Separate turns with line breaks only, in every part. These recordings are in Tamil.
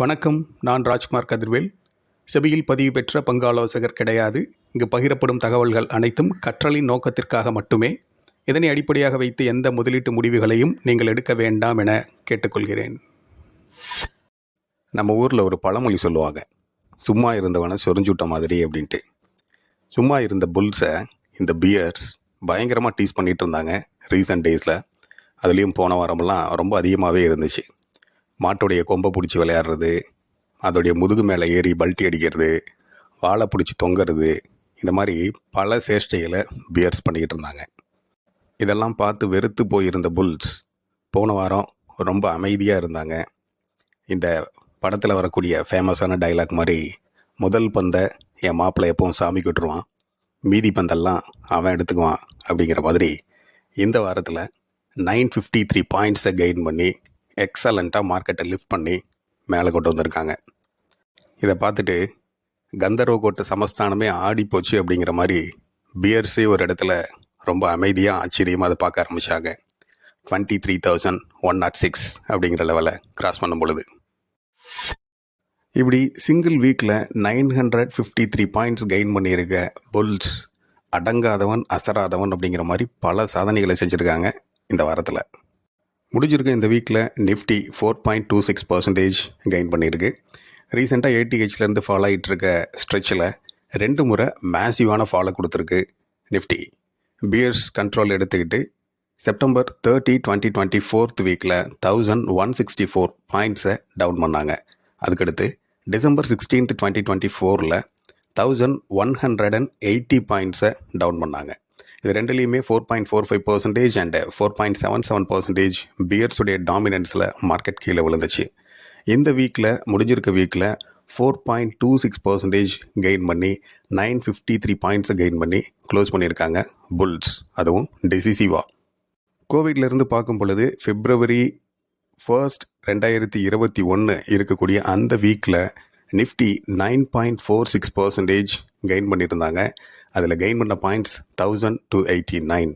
வணக்கம். நான் ராஜ்குமார் கதிர்வேல். செபியில் பதிவு பெற்ற பங்கு ஆலோசகர் கிடையாது. இங்கு பகிரப்படும் தகவல்கள் அனைத்தும் கற்றலின் நோக்கத்திற்காக மட்டுமே. இதனை அடிப்படையாக வைத்து எந்த முதலீட்டு முடிவுகளையும் நீங்கள் எடுக்க வேண்டாம் என கேட்டுக்கொள்கிறேன்.
நம்ம ஊரில் ஒரு பழமொழி சொல்லுவாங்க, சும்மா இருந்தவனை சொரிஞ்சுவிட்ட மாதிரி அப்படின்ட்டு. சும்மா இருந்த புல்ஸை இந்த பியர்ஸ் பயங்கரமாக டீஸ் பண்ணிகிட்டு இருந்தாங்க ரீசன்ட் டேஸில். அதுலேயும் போன வாரமெல்லாம் ரொம்ப அதிகமாகவே இருந்துச்சு. மாட்டுடைய கொம்பை பிடிச்சி விளையாடுறது, அதோடைய முதுகு மேலே ஏறி பல்ட்டி அடிக்கிறது, வாழை பிடிச்சி தொங்குறது, இந்த மாதிரி பல சேஷ்டைகளை பியர்ஸ் பண்ணிக்கிட்டு இருந்தாங்க. இதெல்லாம் பார்த்து வெறுத்து போயிருந்த புல்ஸ் போன வாரம் ரொம்ப அமைதியாக இருந்தாங்க. இந்த படத்தில் வரக்கூடிய ஃபேமஸான டைலாக் மாதிரி, முதல் பந்தை என் மாப்பிள்ளை எப்பவும் சாமி விட்டுருவான், மீதி பந்தெல்லாம் அவன் எடுத்துக்குவான் அப்படிங்கிற மாதிரி இந்த வாரத்தில் 953 பாயிண்ட்ஸை கெயின் பண்ணி எக்ஸலண்ட்டாக மார்க்கெட்டை லிஃப்ட் பண்ணி மேலே கொண்டு வந்திருக்காங்க. இதை பார்த்துட்டு கந்தர்வ கோட்டை சமஸ்தானமே ஆடி போச்சு அப்படிங்கிற மாதிரி பியர்ஸே ஒரு இடத்துல ரொம்ப அமைதியாக ஆச்சரியமாக அதை பார்க்க ஆரம்பித்தாங்க. 23,106 அப்படிங்கிற லெவலை கிராஸ் பண்ணும் பொழுது இப்படி சிங்கிள் வீக்கில் 953 பாயிண்ட்ஸ் கெயின் பண்ணியிருக்க புல்ஸ் அடங்காதவன் அசராதவன் அப்படிங்கிற மாதிரி பல சாதனைகளை செஞ்சுருக்காங்க. இந்த வாரத்தில் முடிஞ்சிருக்க இந்த வீக்கில் நிஃப்டி 4.26% கெயின் பண்ணியிருக்கு. ரீசெண்டாக ஏடிஹெச்லேருந்து ஃபாலோ ஆகிட்டு இருக்க ஸ்ட்ரெச்சில் 2 முறை மேசிவான ஃபாலோ கொடுத்துருக்கு நிஃப்டி. பியர்ஸ் கண்ட்ரோல் எடுத்துக்கிட்டு செப்டம்பர் 30, 2024 வீக்கில் 1164 பாயிண்ட்ஸை டவுன் பண்ணாங்க. அதுக்கடுத்து டிசம்பர் 16, 2024 1180 பாயிண்ட்ஸை டவுன் பண்ணாங்க. இது ரெண்டுலேயுமே 4.45% அண்ட் 4.77% பியர்ஸுடைய டாமினன்ஸில் மார்க்கெட் கீழே விழுந்துச்சு. இந்த வீக்கில் முடிஞ்சிருக்க வீக்கில் 4.26% கெயின் பண்ணி 953 பாயிண்ட்ஸை கெயின் பண்ணி க்ளோஸ் பண்ணியிருக்காங்க புல்ஸ், அதுவும் டிசிசிவாக. கோவிட்லேருந்து பார்க்கும் பொழுது February 1, 2021 இருக்கக்கூடிய அந்த வீக்கில் நிஃப்டி 9.46% கெயின் பண்ணியிருந்தாங்க. அதில் கெயின் பண்ண points 1289.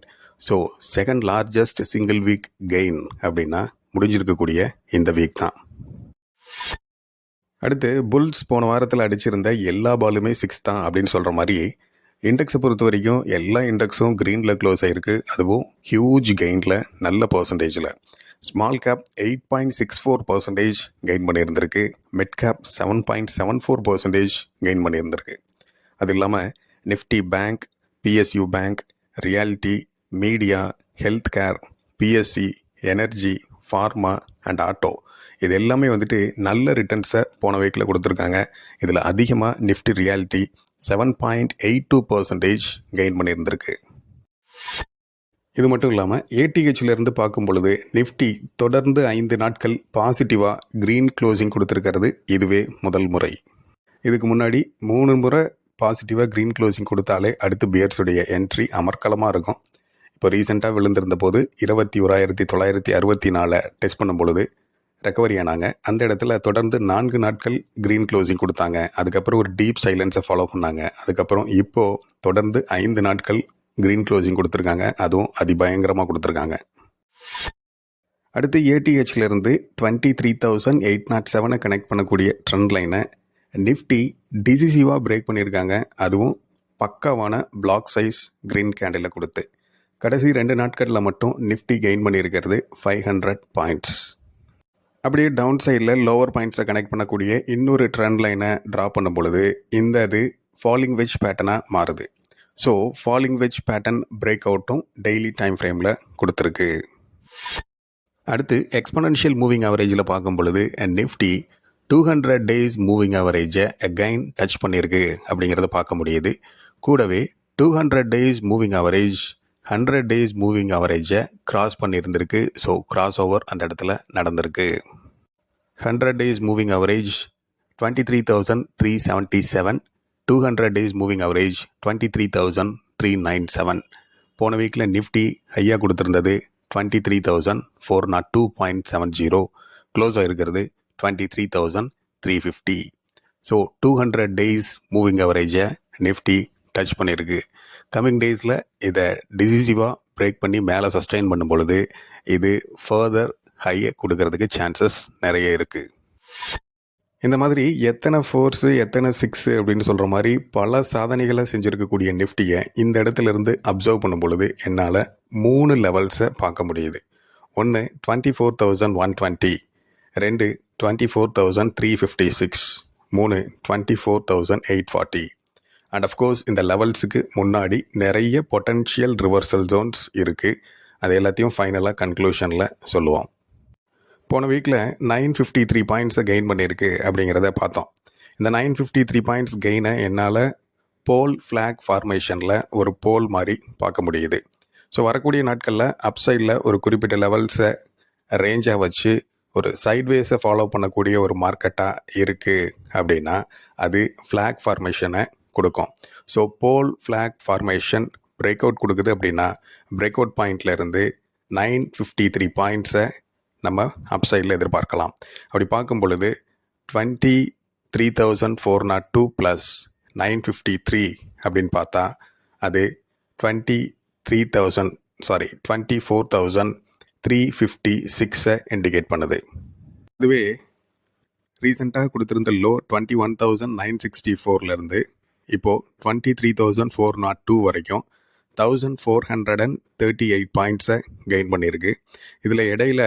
So second largest single week gain அப்படின்னா முடிஞ்சிருக்கக்கூடிய இந்த வீக் தான். அடுத்து புல்ஸ் போன வாரத்தில் அடிச்சிருந்த எல்லா பாலுமே 6 தான் அப்படின்னு சொல்கிற மாதிரி இண்டெக்ஸை பொறுத்த வரைக்கும் எல்லா இண்டெக்ஸும் க்ரீனில் க்ளோஸ் ஆகிருக்கு. அதுவும் ஹியூஜ் கெயினில், நல்ல பர்சன்டேஜில். ஸ்மால் கேப் 8.64% கெயின் பண்ணியிருந்திருக்கு. மிட் கேப் 7.74% கெயின் பண்ணியிருந்திருக்கு. அது இல்லாமல் Nifty bank, PSU bank, realty, media, health care, PSC, energy, pharma and auto, இது எல்லாமே வந்துட்டு நல்ல ரிட்டர்ன்ஸை போன வீக்கில் கொடுத்துருக்காங்க. இதில் அதிகமாக நிஃப்டி ரியாலிட்டி 7.82% கெயின் பண்ணியிருந்திருக்கு. இது மட்டும் இல்லாமல் ஏடிஹெச்லேருந்து பார்க்கும் பொழுது நிஃப்டி தொடர்ந்து 5 நாட்கள் பாசிட்டிவாக க்ரீன் க்ளோசிங் கொடுத்துருக்கிறது இதுவே முதல் முறை. இதுக்கு முன்னாடி 3 முறை பாசிட்டிவாக க்ரீன் க்ளோசிங் கொடுத்தாலே அடுத்து பியர்ஸுடைய என்ட்ரி அமர்க்கலமாக இருக்கும். இப்போ ரீசெண்டாக விழுந்திருந்த போது 21,964 டெஸ்ட் பண்ணும் பொழுது ரெக்கவரி ஆனாங்க. அந்த இடத்துல தொடர்ந்து 4 நாட்கள் க்ரீன் க்ளோசிங் கொடுத்தாங்க. அதுக்கப்புறம் ஒரு டீப் சைலன்ஸை ஃபாலோ பண்ணாங்க. அதுக்கப்புறம் இப்போது தொடர்ந்து 5 நாட்கள் க்ரீன் க்ளோசிங் கொடுத்துருக்காங்க. அதுவும் அதிபயங்கரமாக கொடுத்துருக்காங்க. அடுத்து ஏடிஹெச்லேருந்து 23,807 கனெக்ட் பண்ணக்கூடிய ட்ரெண்ட் லைனை நிஃப்டி டிசிசிவாக பிரேக் பண்ணியிருக்காங்க. அதுவும் பக்காவான பிளாக் சைஸ் க்ரீன் கேண்டில் கொடுத்து கடைசி 2 நாட்களில் மட்டும் நிஃப்டி கெயின் பண்ணியிருக்கிறது 500 பாயிண்ட்ஸ். அப்படியே டவுன் சைடில் லோவர் பாயிண்ட்ஸை கனெக்ட் பண்ணக்கூடிய இன்னொரு ட்ரெண்ட் லைனை ட்ரா பண்ணும் பொழுது இந்த இது ஃபாலிங் வெஜ் பேட்டர்னாக மாறுது. So falling wedge pattern break அவுட்டும் டெய்லி டைம் ஃப்ரேமில் கொடுத்துருக்கு. அடுத்து எக்ஸ்பொனென்ஷியல் மூவிங் ஆவரேஜில் பார்க்கும் பொழுது நிஃப்டி 200 days மூவிங் ஆவரேஜை அகைன் டச் பண்ணியிருக்கு அப்படிங்கிறத பார்க்க முடியுது. கூடவே 200 days moving average 100 days moving ஆவரேஜை கிராஸ் பண்ணியிருந்திருக்கு. ஸோ கிராஸ் ஓவர் அந்த இடத்துல நடந்திருக்கு. 100 days moving average 23,377, 200 days moving average 23,397. போன வீக்கில் நிஃப்டி ஹையாக கொடுத்துருந்தது 23,402.70, க்ளோஸ் ஆகிருக்கிறது 23,350. So 200 days moving ஆவரேஜை Nifty touch பண்ணியிருக்கு. கம்மிங் டேஸில் இதை டிசிசிவாக பிரேக் பண்ணி மேலே சஸ்டெயின் பண்ணும் பொழுது இது ஃபர்தர் ஹையை கொடுக்கறதுக்கு சான்சஸ் நிறைய இருக்குது. இந்த மாதிரி எத்தனை ஃபோர்ஸு எத்தனை சிக்ஸு அப்படின்னு சொல்கிற மாதிரி பல சாதனைகளை செஞ்சுருக்கக்கூடிய நிஃப்டியை இந்த இடத்துல இருந்து அப்சர்வ் பண்ணும் பொழுது என்னால் 3 லெவல்ஸை பார்க்க முடியுது. ஒன்று 24,120, 2 24,356, 3 24,840. அண்ட் அஃப்கோர்ஸ் இந்த லெவல்ஸுக்கு முன்னாடி நிறைய பொட்டன்ஷியல் ரிவர்சல் ஜோன்ஸ் இருக்குது. அது எல்லாத்தையும் ஃபைனலாக கன்க்ளூஷனில் சொல்லுவோம். போன வீக்கில் 953 பாயிண்ட்ஸை கெயின் பண்ணியிருக்கு அப்படிங்கிறத பார்த்தோம். இந்த 953 பாயிண்ட்ஸ் கெயினை என்னால் போல் ஃப்ளாக் ஃபார்மேஷனில் ஒரு போல் மாதிரி பார்க்க முடியுது. ஸோ வரக்கூடிய நாட்களில் அப்சைடில் ஒரு குறிப்பிட்ட லெவல்ஸை ரேஞ்சாக வச்சு ஒரு சைட்வேஸை ஃபாலோ பண்ணக்கூடிய ஒரு மார்க்கெட்டாக இருக்குது அப்படின்னா அது ஃப்ளாக் ஃபார்மேஷனை கொடுக்கும். ஸோ போல் ஃப்ளாக் ஃபார்மேஷன் பிரேக் அவுட் கொடுக்குது அப்படின்னா பிரேக் அவுட் பாயிண்ட்லேருந்து 953 பாயிண்ட்ஸை நம்ம அப்சைடில் எதிர்பார்க்கலாம். அப்படி பார்க்கும் பொழுது 23,402 ப்ளஸ் 953 அப்படின்னு பார்த்தா அது 24,356 இண்டிகேட் பண்ணுது. இதுவே ரீசெண்டாக கொடுத்துருந்த லோ 21,964லேருந்து இப்போது 23,402 வரைக்கும் 1,438 பாயிண்ட்ஸை கெயின் பண்ணியிருக்கு. இதில் இடையில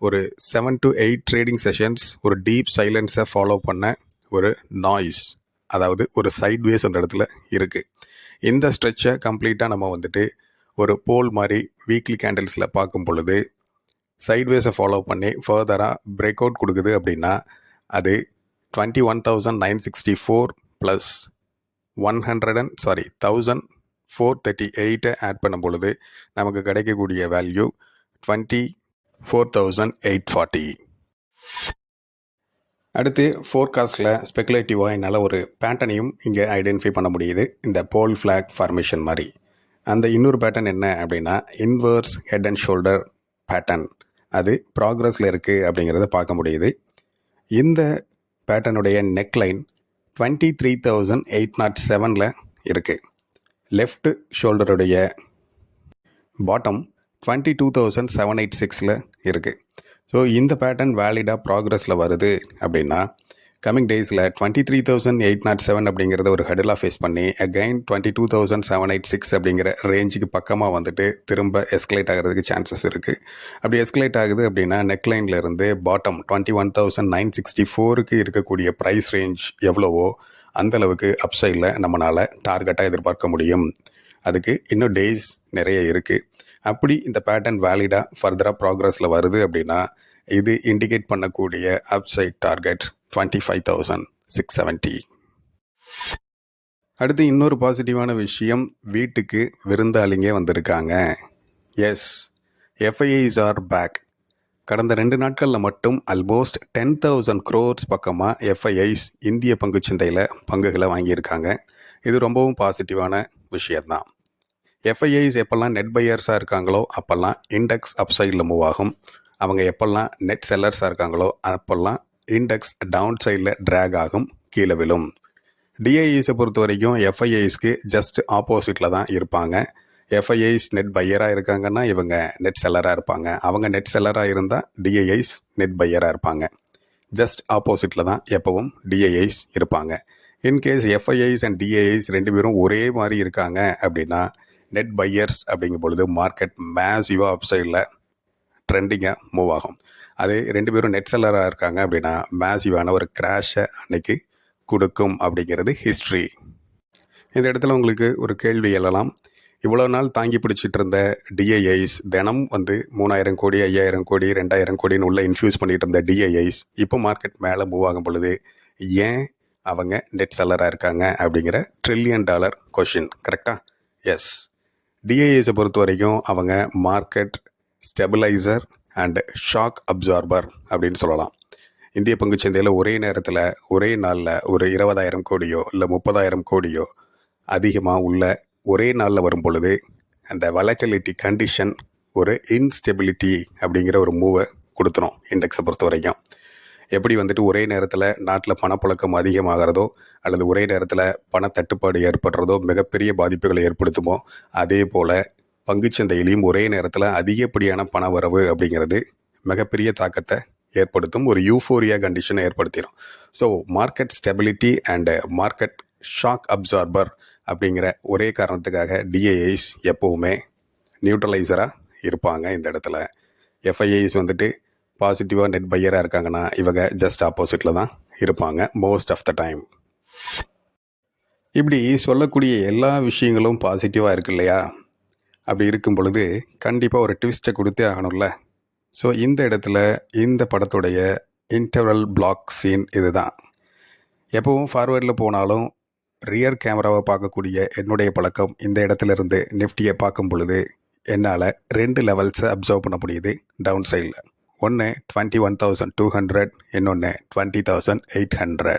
ஒரு 7 to 8 ட்ரேடிங் செஷன்ஸ் ஒரு டீப் சைலன்ஸை ஃபாலோ பண்ண ஒரு நாய்ஸ், அதாவது ஒரு சைட்வேஸ் அந்த இடத்துல இருக்குது. இந்த ஸ்ட்ரெச்சை கம்ப்ளீட்டாக நம்ம வந்துட்டு ஒரு போல் மாதிரி வீக்லி கேண்டில்ஸில் பார்க்கும் பொழுது சைட்வேஸை ஃபாலோ பண்ணி ஃபர்தராக பிரேக் அவுட் கொடுக்குது அப்படின்னா அது 21,964 ப்ளஸ் 1,438 ஆட் பண்ணும் பொழுது நமக்கு கிடைக்கக்கூடிய வேல்யூ 24,840. அடுத்து ஃபோர்காஸ்டில் ஸ்பெகுலேட்டிவாக என்னால் ஒரு பேட்டர்னையும் இங்கே ஐடென்டிஃபை பண்ண முடியுது, இந்த போல் ஃப்ளாக் ஃபார்மேஷன் மாதிரி. அந்த இன்னொரு பேட்டர்ன் என்ன அப்படின்னா inverse head and shoulder pattern. அது ப்ராக்ரஸில் இருக்குது அப்படிங்கிறத பார்க்க முடியுது. இந்த பேட்டர்னுடைய நெக்லைன் 23,807 இருக்குது. லெஃப்ட் ஷோல்டருடைய பாட்டம் 22,786 இருக்குது. ஸோ இந்த பேட்டர்ன் வேலிடாக ப்ராக்ரஸில் வருது அப்படின்னா கம்மிங் டேஸில் 23,807 அப்படிங்கிறத ஒரு ஹெடலாக ஃபேஸ் பண்ணி அகைன் 22,786 அப்படிங்கிற ரேஞ்சுக்கு பக்கமாக வந்துட்டு திரும்ப எஸ்கலேட் ஆகிறதுக்கு சான்சஸ் இருக்குது. அப்படி எஸ்கலேட் ஆகுது அப்படின்னா நெக்லைன்லேருந்து பாட்டம் 21,964க்கு இருக்கக்கூடிய ப்ரைஸ் ரேஞ்ச் எவ்வளவோ அந்தளவுக்கு அப்சைடில் நம்மளால் டார்கெட்டாக எதிர்பார்க்க முடியும். அதுக்கு இன்னும் டேஸ் நிறைய இருக்குது. அப்படி இந்த பேட்டர்ன் வேலிடாக ஃபர்தராக ப்ராக்ரஸில் வருது அப்படின்னா இது இண்டிகேட் பண்ணக்கூடிய அப்சைட் டார்கெட் 25,670. அடுத்து இன்னொரு பாசிட்டிவான விஷயம், வீட்டுக்கு விருந்தாளிங்க வந்திருக்காங்க. Yes, FIIs are back. கடந்த 2 நாட்களில் மட்டும் ஆல்மோஸ்ட் 10,000 crores பக்கமாக எஃப்ஐஐஸ் இந்திய பங்குச்சந்தையில் பங்குகளை வாங்கியிருக்காங்க. இது ரொம்பவும் பாசிட்டிவான விஷயந்தான். எஃப்ஐஐஸ் எப்போல்லாம் நெட் பையர்ஸாக இருக்காங்களோ அப்போல்லாம் இண்டெக்ஸ் அப்சைடில் மூவ் ஆகும். அவங்க எப்போல்லாம் நெட் செல்லர்ஸாக இருக்காங்களோ அப்போல்லாம் இண்டெக்ஸ் டவுன் சைடில் ட்ராக் ஆகும், கீழே விழும். டிஐஇஸை பொறுத்த வரைக்கும் எஃப்ஐஐஸ்க்கு ஜஸ்ட் ஆப்போசிட்டில் தான் இருப்பாங்க. எஃப்ஐஐஸ் நெட் பையராக இருக்காங்கன்னா இவங்க நெட் செல்லராக இருப்பாங்க. அவங்க நெட் செல்லராக இருந்தால் டிஐஐஸ் நெட் பையராக இருப்பாங்க. ஜஸ்ட் ஆப்போசிட்டில் தான் எப்பவும் டிஐஐஸ் இருப்பாங்க. இன்கேஸ் எஃப்ஐஐஸ் அண்ட் டிஐஐஸ் 2 பேரும் ஒரே மாதிரி இருக்காங்க அப்படின்னா நெட் பையர்ஸ் அப்படிங்கும் பொழுது மார்க்கெட் மேசிவாக அப்சைடில் ட்ரெண்டிங்காக மூவ் ஆகும். அது 2 பேரும் நெட் செல்லராக இருக்காங்க அப்படின்னா மேசிவான ஒரு கிராஷை அன்னைக்கு கொடுக்கும் அப்படிங்கிறது ஹிஸ்ட்ரி. இந்த இடத்துல உங்களுக்கு ஒரு கேள்வி எழலாம். இவ்வளோ நாள் தாங்கி பிடிச்சிட்டு இருந்த டிஐஐஸ் தினம் 3,000 கோடி 5,000 கோடி 2,000 கோடின்னு உள்ள இன்ஃப்யூஸ் பண்ணிகிட்டு இருந்த டிஐஐஸ் இப்போ மார்க்கெட் மேலே மூவ் ஆகும் பொழுது ஏன் அவங்க நெட் செல்லராக இருக்காங்க அப்படிங்கிற $1 trillion கொஷின். கரெக்டாக? எஸ், டிஐஐஸை பொறுத்த வரைக்கும் அவங்க market stabiliser and shock absorber அப்படின்னு சொல்லலாம். இந்திய பங்குச்சந்தையில் ஒரே நேரத்தில் ஒரே நாளில் ஒரு 20,000 கோடியோ இல்லை 30,000 கோடியோ அதிகமாக உள்ள ஒரே நாளில் வரும் பொழுது அந்த வலட்டிலிட்டி கண்டிஷன் ஒரு இன்ஸ்டெபிலிட்டி அப்படிங்கிற ஒரு மூவை கொடுத்துரும் இண்டெக்ஸை பொறுத்த வரைக்கும். எப்படி ஒரே நேரத்தில் நாட்டில் பணப்புழக்கம் அதிகமாகிறதோ அல்லது ஒரே நேரத்தில் பணத்தட்டுப்பாடு ஏற்படுறதோ மிகப்பெரிய பாதிப்புகளை ஏற்படுத்துமோ அதே போல் பங்குச்சந்தையிலையும் ஒரே நேரத்தில் அதிகப்படியான பண வரவு அப்படிங்கிறது மிகப்பெரிய தாக்கத்தை ஏற்படுத்தும், ஒரு யூஃபோரியா கண்டிஷனை ஏற்படுத்திடும். So market stability and market shock absorber அப்படிங்கிற ஒரே காரணத்துக்காக டிஐஐஸ் எப்போவுமே நியூட்ரலைசராக இருப்பாங்க. இந்த இடத்துல எஃப்ஐஐஸ் வந்துட்டு பாசிட்டிவாக நெட் பையராக இருக்காங்கன்னா இவங்க ஜஸ்ட் ஆப்போசிட்டில் தான் இருப்பாங்க மோஸ்ட் ஆஃப் த டைம். இப்படி சொல்லக்கூடிய எல்லா விஷயங்களும் பாசிட்டிவாக இருக்கு இல்லையா? அப்படி இருக்கும் பொழுது கண்டிப்பாக ஒரு ட்விஸ்ட்டை கொடுத்தே ஆகணும்ல. ஸோ இந்த இடத்துல இந்த படத்துடைய இன்டர்வல் பிளாக் சீன் இதுதான். எப்போவும் ஃபார்வேர்டில் போனாலும் ரியர் கேமராவை பார்க்கக்கூடிய என்னுடைய பழக்கம், இந்த இடத்துல இருந்து நிஃப்டியை பார்க்கும் பொழுது என்னால் 2 லெவல்ஸை அப்சர்வ் பண்ண முடியுது டவுன் சைடில். ஒன்று 21,200, இன்னொன்று 20,800.